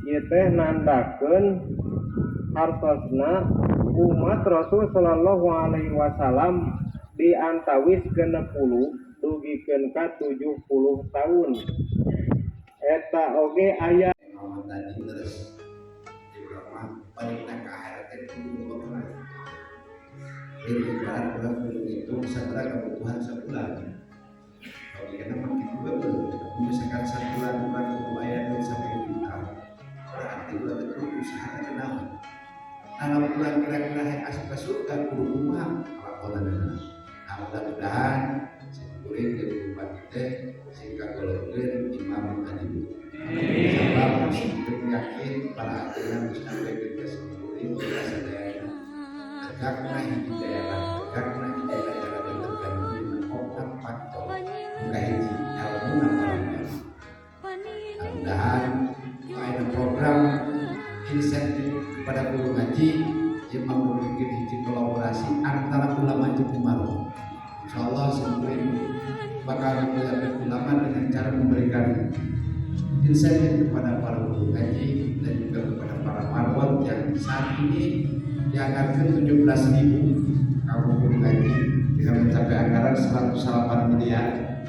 ieu teh nandakeun hartosna umat Rasul sallallahu alaihi wasallam di antawis 60 dugikeun ka 70 tahun. Eta oge aya tadi terus di rumah paling nak akhirat itu berapa? Ini ibarat orang berhitung segera kebutuhan sebulan. Kalau kita makin juga belum, misalkan sebulan bukan lumayan dan sampai juta, berarti udah betul usaha kenal. Kalau bulan kira-kira yang asal ke surga kudu rumah laporan dan mudah-mudahan sebulan dari rumah kita sehingga golongan imam tadi. Sebab kita yakin para aturan bisa kita sebulan kita sadar tegaklah di daerah, tegaklah di daerah yang terganggu dengan obat faktor kahiji ilmu namanya. Mudah-mudahan ada program insentif kepada guru ngaji yang memiliki hiji kolaborasi antara ulama jeung umaroh. Insyaallah sebelum bakal melihat ulama dengan cara memberikan insentif kepada para guru ngaji dan juga kepada para marwat yang saat ini dianggarkan 17.000 kaum guru ngaji dengan mencapai anggaran 108 miliar.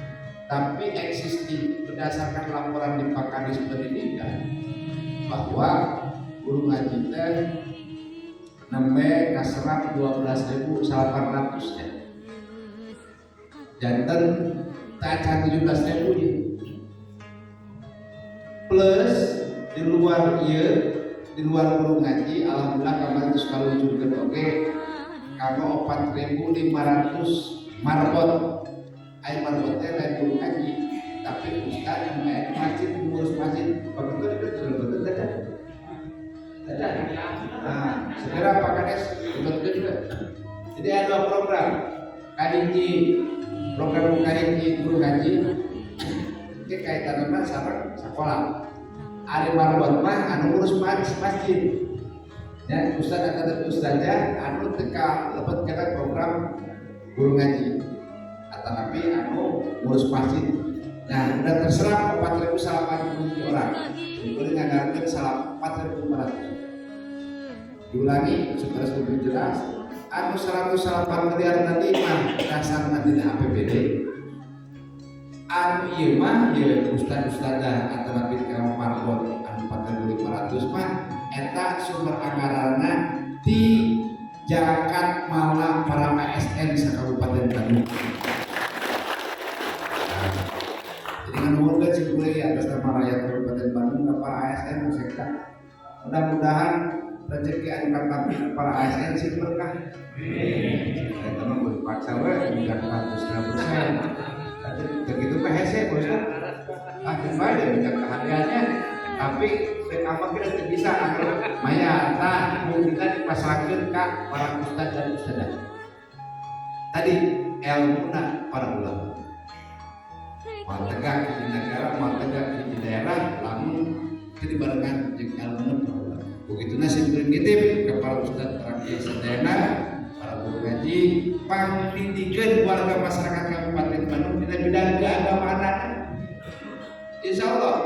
Tapi existing berdasarkan laporan di Pak Kadis Pendidikan bahwa guru ngaji teh nembe kaserap 12.800 ya. Janten taca 17.000 plus di luar guru ngaji alhamdulillah kemarin terus kalau juga oke kanggo 4.500 marbot ai marbotnya lain guru ngaji tapi ustaz yang main masjid mengurus masjid betul ada segera Pak Kades betul juga jadi ada program kahiji program kahiji guru ngaji ini kaitan dengan sama sekolah ada marbot mah anu urus masjid ya ustaz atau ustazah anu teka lepat kata program guru ngaji atau nabi anu urus masjid. Nah udah terserap 4.080 orang kemudian nganggarkan 4.400 diulangi supaya lebih jelas anu 108 miliar nanti mah dasar nanti APBD anu ieu mah ieu ustaz-ustazah atau nabi kaum marbot anu 4.500 mah eta sumber anggaranna di zakat malah para ASN sakabupaten Bandung. Jadi nuhun ke cikuring atas nama rakyat Kabupaten Bandung ke para ASN sekda. Mudah-mudahan rezeki anu katapi para ASN sih berkah. Eta mah kudu paksa we bukan 100%. Begitu mah hese bos. Kembali dengan kehargaannya tapi apa kita bisa maya tah kita dipasrahkeun ka para ustaz dan ustazah. Tadi ilmuna para ulama. Mau tegak di negara, mau tegak di daerah, lamun jadi barengan jeung ilmuna para ulama. Begitu nasib nitip ke para ustaz terakhir sedayana para guru ngaji pangdidikeun warga masyarakat Kabupaten Bandung dina bidang keagamaan. Insyaallah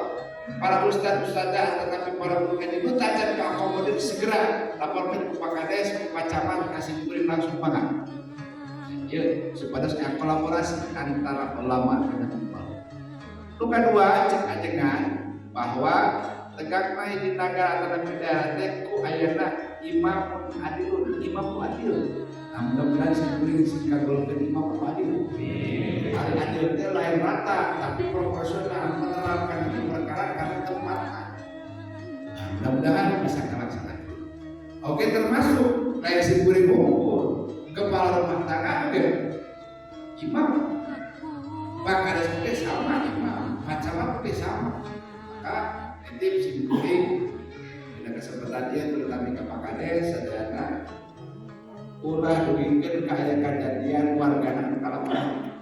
para ustaz-ustazah tetapi para guru ngaji itu tajan akomodir segera laporkan ke Pak Kades, ke Pak Camat, kasih kuring langsung pangan. Ya, supaya kolaborasi antara ulama dengan umat. Lu kedua cek ajengan bahwa tegakna di negara atau daerah teh ku ayeuna imam adil. Nah, mudah-mudahan sekuring sing kagolongkeun imam adil. Adil teh lain rata tapi proporsional menerapkan perkara karena tempat. Nah, mudah-mudahan bisa terlaksana. Oke, termasuk kayak sekuring ngumpul kepala rumah tangga oke. Imam Pak ada seperti sama imam macam apa sama. Maka nanti sekuring pada kesempatan dia terutama ke Pak Kades sadayana ulah dugikeun ka aya kejadian warga nang kalapan.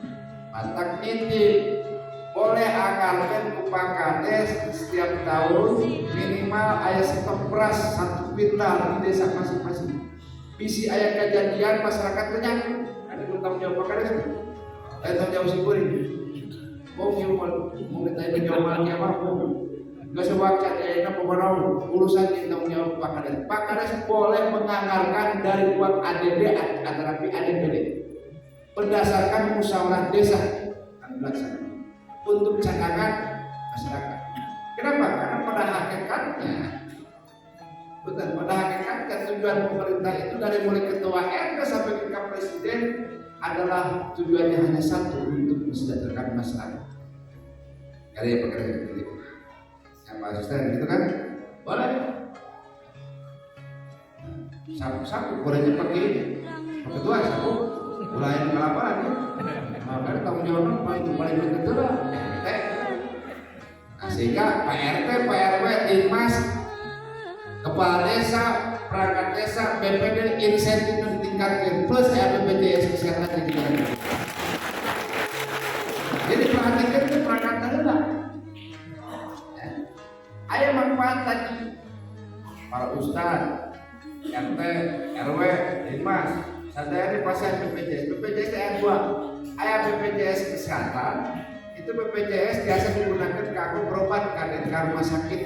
Matak nitip boleh anggarkan ke Pak Kades setiap tahun minimal aya stok beras 1 kuintal di desa masing-masing. Bisi aya kejadian masyarakat ternyata ada bertanggung jawab Pak Kades. Tanggung jawab sekuring. Mau ditanya penjualannya apa? Gak sewaktu ada pemenang urusan di tanggung jawab Pak Kades. Pak Kades boleh menganggarkan dari uang ADD antara ADBD berdasarkan musyawarah desa yang dilaksanakan untuk cadangan masyarakat. Kenapa? Karena pada hakikatnya, betul, pada hakikatnya tujuan pemerintah itu dari mulai ketua RT sampai ke presiden adalah tujuannya hanya satu, untuk mensejahterakan masyarakat. Karya pekerjaan itu. Yang Pak Asisten gitu kan? Boleh. Sapu bolehnya pakai ketua sapu. Mulai kelaparan ya. Maka tanggung jawabnya paling betul lah. Nah, sehingga Pak RT, Pak RW, Dimas, Kepala Desa, Perangkat Desa, BPD, insentif ditingkatkan plus BPJS Kesehatan ditingkatkan. Jadi perhatikan itu perangkat lah. Ayo manfaat tadi para ustaz, RT, RW, Dimas, sadari pasien BPJS ayat 2. Ayat BPJS Kesehatan itu BPJS biasa digunakan kanggo berobat ke rumah sakit.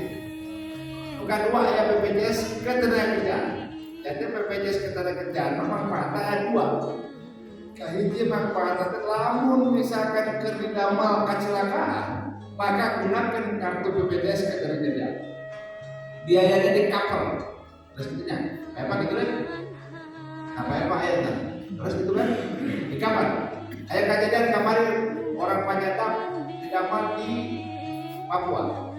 Bukan dua ayat BPJS ketenagakerjaan. Jadi BPJS ketenagakerjaan manfaatnya ayat 2. Kahiji manfaatnya lamun misalkan kerdamal kecelakaan, maka gunakan kartu BPJS ketenagakerjaan. Biayanya di cover. Terus gitu ya. Apa gitu kan? Apa ayatnya? Terus gitu kan? Di cover. Ayat kejadian kemarin orang Panjatang didapat di Papua.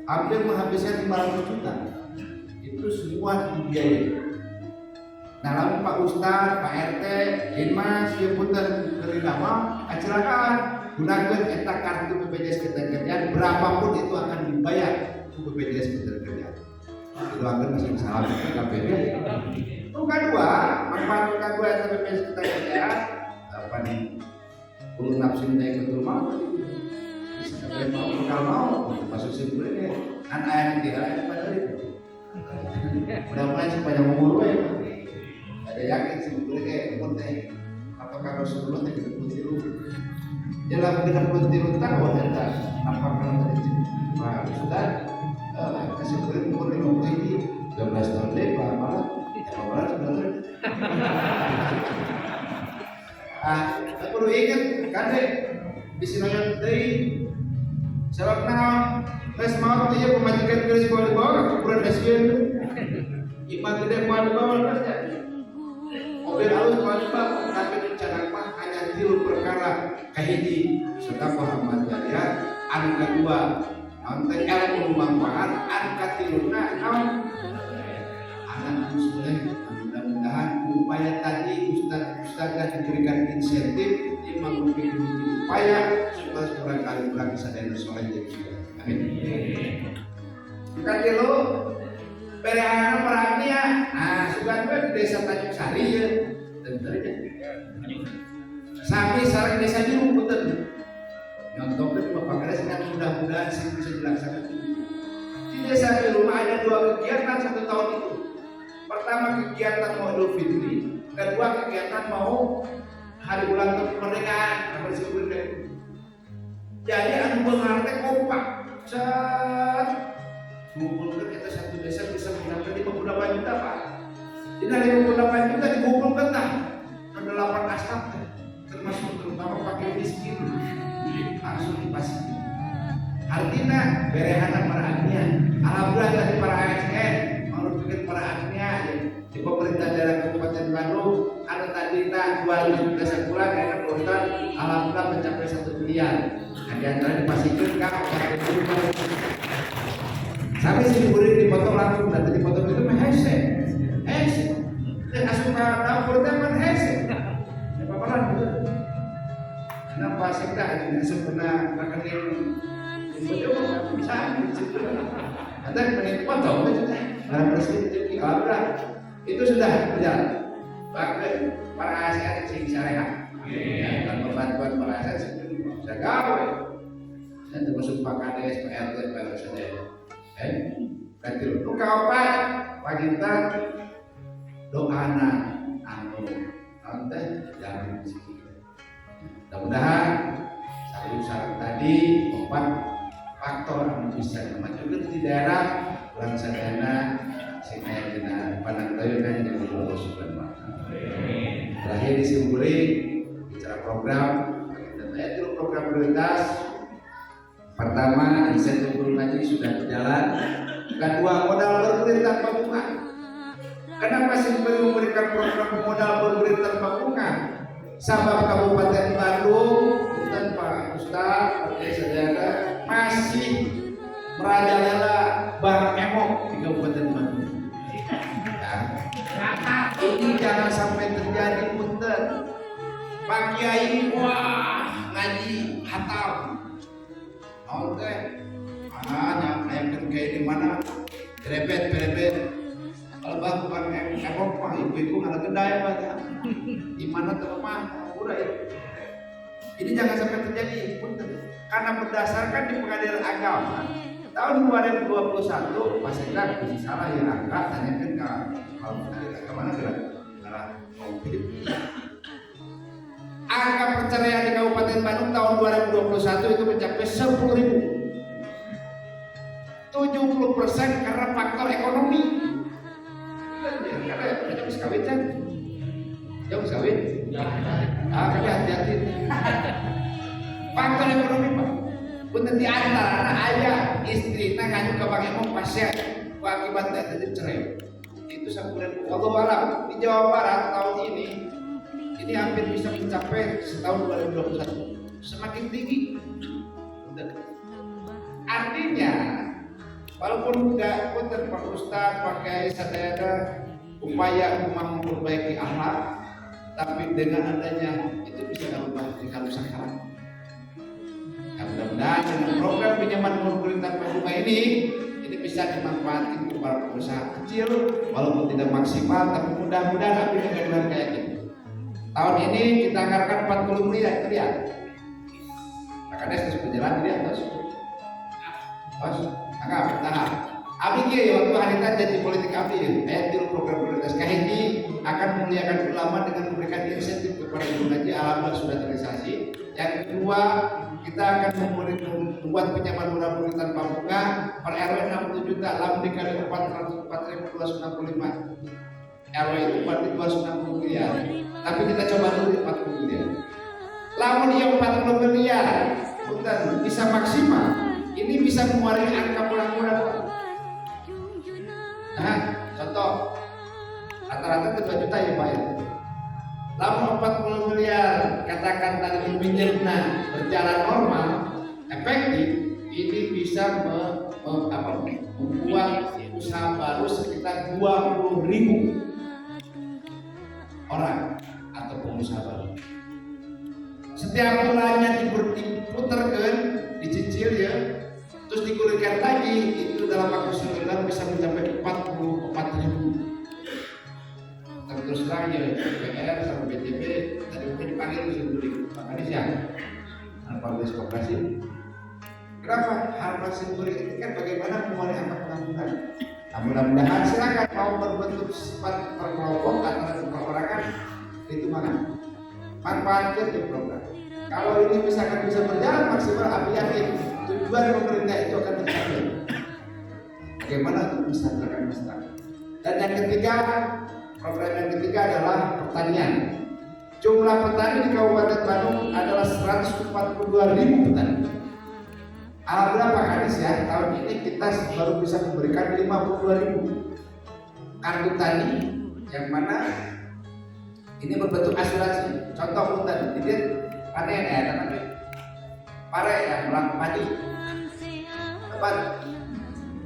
Hampir menghabiskan 500 juta. Itu semua dibiayai. Nah, lalu Pak Ustadz, Pak RT, Dimas, yang punten kerjasama, kecelakaan, gunakan eta kartu BPJS Ketenagakerjaan, berapapun itu akan dibayar ke BPJS Ketenagakerjaan. Itu akan masih salah KPB. Bukan dua, manfaat kedua eta BPJS Ketenagakerjaan, apa nih? Ulun nafsu naik betul mau, bisa mau bakal mau, masuk sebelumnya, kan ayat dia pada itu. Mudah-mudahan sepanjang umur ya. Ada yakin sebetulnya kayak penting atau kalau sebelumnya kita putiru dalam 63 tahun ada apa kalau tadi Pak sudah kasih beri umur 50 ini 12 tahun deh Pak malah malah sebenarnya perlu ingat kan deh di sini yang tadi sebab naon tes mau dia pemajikan keris bola di bawah ukuran Asian iman gede bola di bawah terusnya mobil halus wanita tapi rencana mah hanya tilu perkara kahiji serta paham ya anu kedua nanti ilmu manfaat anu katiluna anak muslim mudah-mudahan upaya tadi ustaz diberikan insentif imam mungkin upaya supaya seorang kali lagi sadar soleh jadi amin. Katilu Berehana perannya, sudah di desa Tanjung Sari ya, tentunya. Sampai sekarang desa Juru betul. Nyontohkan Bapak Kades kan mudah-mudahan sih bisa dilaksanakan. Di desa Juru ada 2 kegiatan 1 tahun itu. Pertama kegiatan mau Idul Fitri, kedua kegiatan mau hari ulang tahun kemerdekaan, jadi anu bengar teh kompak. Mengumpulkan kita satu desa bisa menggunakan 58 juta Pak. Jadi dari 58 juta dikumpulkan lah 8 asap termasuk terutama pakai miskin langsung dipasang. Artinya berehana para agnia. Alhamdulillah dari para ASN merupakan para agnia di pemerintah daerah Kabupaten Bandung ada tadi tak 2 juta sebulan karena perusahaan alhamdulillah mencapai 1 miliar. Nah, di antara dipastikan Kak sampai si murid dipotong langsung dan dipotong itu mah hese, dan asupan dapur itu mah hese. Apa betul? Karena pasik dah ini sebenarnya rekening itu bisa. Ada rekening potong itu teh, dalam resmi itu itu sudah berjalan. Bahkan para ASN sing syariah, dan bantuan para ASN bisa gawe. Dan termasuk Pak Kades, Pak RT, Pak RSD. Kecil luka apa wanita doana anu nanti jangan miskin mudah-mudahan saya syarat tadi 4 faktor yang bisa memajukan di daerah ulang sadana sinaya dina panangtayunan yang Allah Subhanahu wa taala. Terakhir disimpuli bicara program dan itu program prioritas. Pertama, insentif guru ngaji sudah berjalan. Kedua, modal bergulir tanpa bunga. Kenapa sih perlu memberikan program modal bergulir tanpa bunga? Sabab Kabupaten Bandung dan Pak Ustaz, Pak Saudara masih merajalela Bank Emok di Kabupaten Bandung. Nah, ini jangan sampai terjadi punten. Pak Kiai wah ngaji hatam. Oke, yang kayak di mana? Berebet. Kalau bang bukan Emok mah ibu-ibu nggak kedai pak. Di mana teman udah ya. Ini jangan sampai terjadi punten. Karena berdasarkan di pengadilan agama tahun 2021 Mas Eka bisa salah ya angka tanyakan ke kalau pengadilan agama adalah angka perceraian di Kabupaten Bandung tahun 2021 itu mencapai 10.000. 70% karena faktor ekonomi. Karena kita bisa kawin kan? Ya bisa kawin. Tapi hati-hati. Faktor ekonomi pak. Punten di antara ayah istri ngaju ke Bang Emong pasien akibatnya jadi cerai. Itu sampai Allah alam di Jawa Barat tahun ini hampir bisa mencapai setahun 2021 semakin tinggi. Artinya walaupun tidak punten Pak Ustaz pakai sadaya upaya memperbaiki akhlak, tapi dengan adanya itu bisa kalau sekarang. Mudah-mudahan dengan program pinjaman bergulir tanpa bunga ini bisa dimanfaatkan untuk para pengusaha kecil walaupun tidak maksimal, tapi mudah-mudahan api dengan kayak gini. Tahun ini kita anggarkan 40 miliar, itu dia. Makanya harus berjalan dia terus anggap, nah, abdi kieu waktu harita jadi politik abdi, ayat tilu program prioritas kahiji akan memuliakan ulama dengan memberikan insentif kepada guru ngaji, alhamdulillah sudah terrealisasi. Yang kedua, kita akan membuat pinjaman murah tanpa bunga per RW 60 juta, lamun dikali 404.265. RW itu berarti 260 miliar. Tapi kita coba dulu 40 miliar. Lamun yang 40 miliar, punten bisa maksimal. Ini bisa mengeluarkan angka murah-murah. Nah, contoh rata-rata 2 juta ya Pak ya. Lamun 40 miliar katakan tadi pinjamnya berjalan normal, efektif, ini bisa membuat usaha baru sekitar 20.000 orang atau pengusaha baru. Setiap bulannya diputarkan, dicicil ya, terus digulirkan lagi, itu dalam waktu sebulan bisa mencapai 44.000. Terus terang ya, PR sama BTP tadi mungkin dipanggil di Pak Kadis ya, Publis Koperasi. Kenapa? Harapan Simpuri ini kan bagaimana memulai angka pengampunan. Nah, mudah-mudahan silakan mau berbentuk sifat perkelompok atau perorangan itu mana? Manfaatkan di program. Kalau ini misalkan bisa berjalan maksimal, aku yakin tujuan pemerintah itu akan tercapai. Bagaimana untuk bisa tercapai? Dan yang ketiga, program yang ketiga adalah pertanian. Jumlah petani di Kabupaten Bandung adalah 142.000 petani. Alhamdulillah Pak Kadis ya, tahun ini kita baru bisa memberikan 52.000 kartu tani, yang mana ini berbentuk asuransi. Contoh punten, ini panen ya, namanya pare ya, melang padi, tepat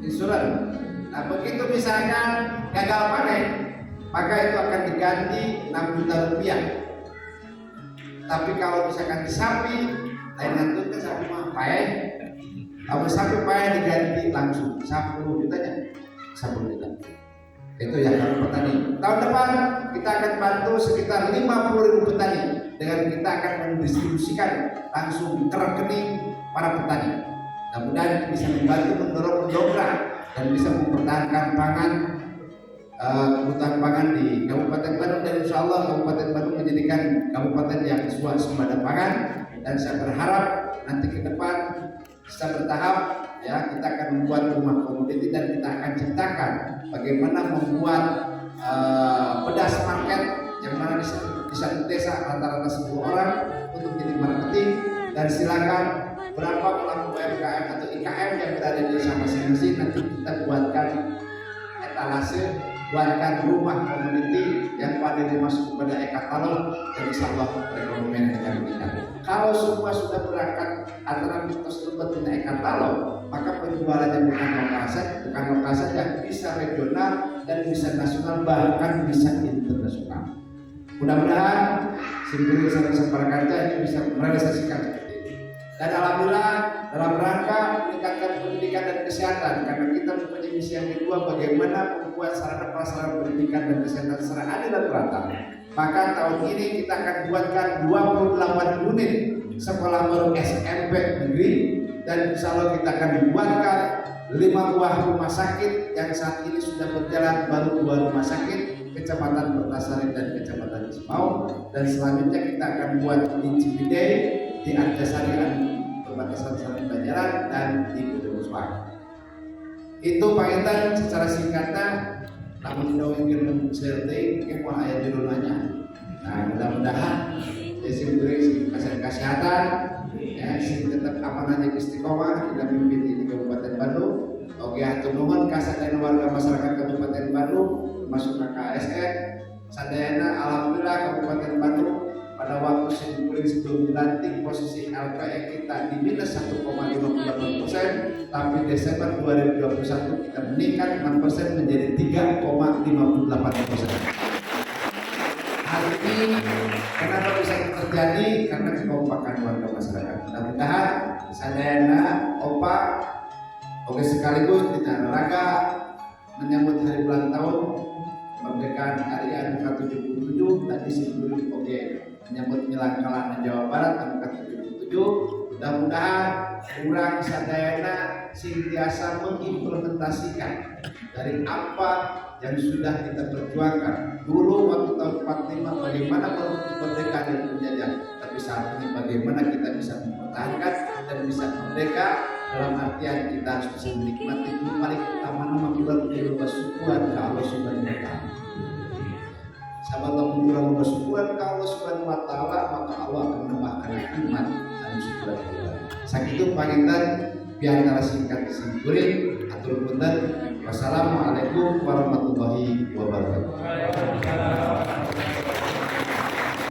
insuran. Nah begitu misalkan gagal panen, maka itu akan diganti 6 juta rupiah. Tapi kalau misalkan di sapi, lain nanti kan sapi mah pae. Kalau sapi pae diganti langsung 10 jutanya, 10 juta. Itu ya kalau petani. Tahun depan kita akan bantu sekitar 50.000 petani dengan kita akan mendistribusikan langsung ke rekening para petani. Mudah-mudahan bisa membantu mendorong dan bisa mempertahankan pangan, kebutuhan pangan di Kabupaten Bandung, dan insya Allah Kabupaten Bandung menjadikan kabupaten yang swasembada pangan dan saya berharap nanti ke depan secara bertahap ya kita akan membuat rumah komoditi dan kita akan ciptakan bagaimana membuat pedas market yang mana di satu desa rata-rata 10 orang untuk jadi marketing, dan silakan berapa pelaku UMKM atau IKM yang berada di desa masing-masing nanti kita buatkan etalase, buatkan rumah komuniti yang pada dimasuk kepada e-katalog, dan insyaallah perekonomian akan meningkat. Kalau semua sudah berangkat antara tersebut dengan e-katalog, maka penjualannya bukan lokal saja, bisa regional dan bisa nasional, bahkan bisa internasional. Mudah-mudahan Simpuri Sarana Kaca ini bisa merealisasikan seperti ini. Dan alhamdulillah dalam rangka meningkatkan pendidikan dan kesehatan, karena kita mempunyai misi yang kedua, bagaimana membuat sarana prasarana pendidikan dan kesehatan secara adil dan merata. Maka tahun ini kita akan buatkan 28 unit sekolah baru SMP negeri, dan insya Allah kita akan membuatkan 5 buah rumah sakit yang saat ini sudah berjalan, baru 2 rumah sakit, Kecamatan Pertasari dan Kecamatan Cismau, dan selanjutnya kita akan buat di Cibidei, di Arjasari dan perbatasan Saran Banjaran, dan di Kudus. Itu Pak Intan secara singkatnya, namun ingin menceritakan kemana ayat judulnya. Nah, mudah-mudahan Simpuri kesehatan ya, tetap amanahnya istiqomah tidak mimpin di Kabupaten Bandung. Oke, hatur nuhun kasadayana warga masyarakat Kabupaten Bandung masuk ke KSN. Sadayana alhamdulillah Kabupaten Bandung pada waktu Simpuri sebelum dilantik posisi LPE kita di minus 1,58%, tapi Desember 2021 kita meningkat 6% menjadi 3,58%. Hal ini kenapa bisa terjadi? Karena kekompakan warga masyarakat. Mudah-mudahan sadayana opa oke sekaligus kita olahraga menyambut hari ulang tahun kemerdekaan RI ke-77. Tadi Simpuri oke menyambut Nyelangkalan Jawa Barat ke-77. Mudah-mudahan kurang sadayana senantiasa mengimplementasikan dari apa yang sudah kita perjuangkan dulu waktu tahun 45, bagaimana merdeka dari penjajah, tapi saat ini bagaimana kita bisa mempertahankan dan bisa merdeka, dalam artian kita harus bisa menikmati paling utama nama bulan bersyukur ke Allah Subhanahu wa taala. Sahabat Allah bersyukur ke Allah Subhanahu wa taala, maka Allah akan menambahkan iman dan syukur. Sakitu panginten biantara singkat Simpuri atur punten. Wassalamualaikum warahmatullahi wabarakatuh.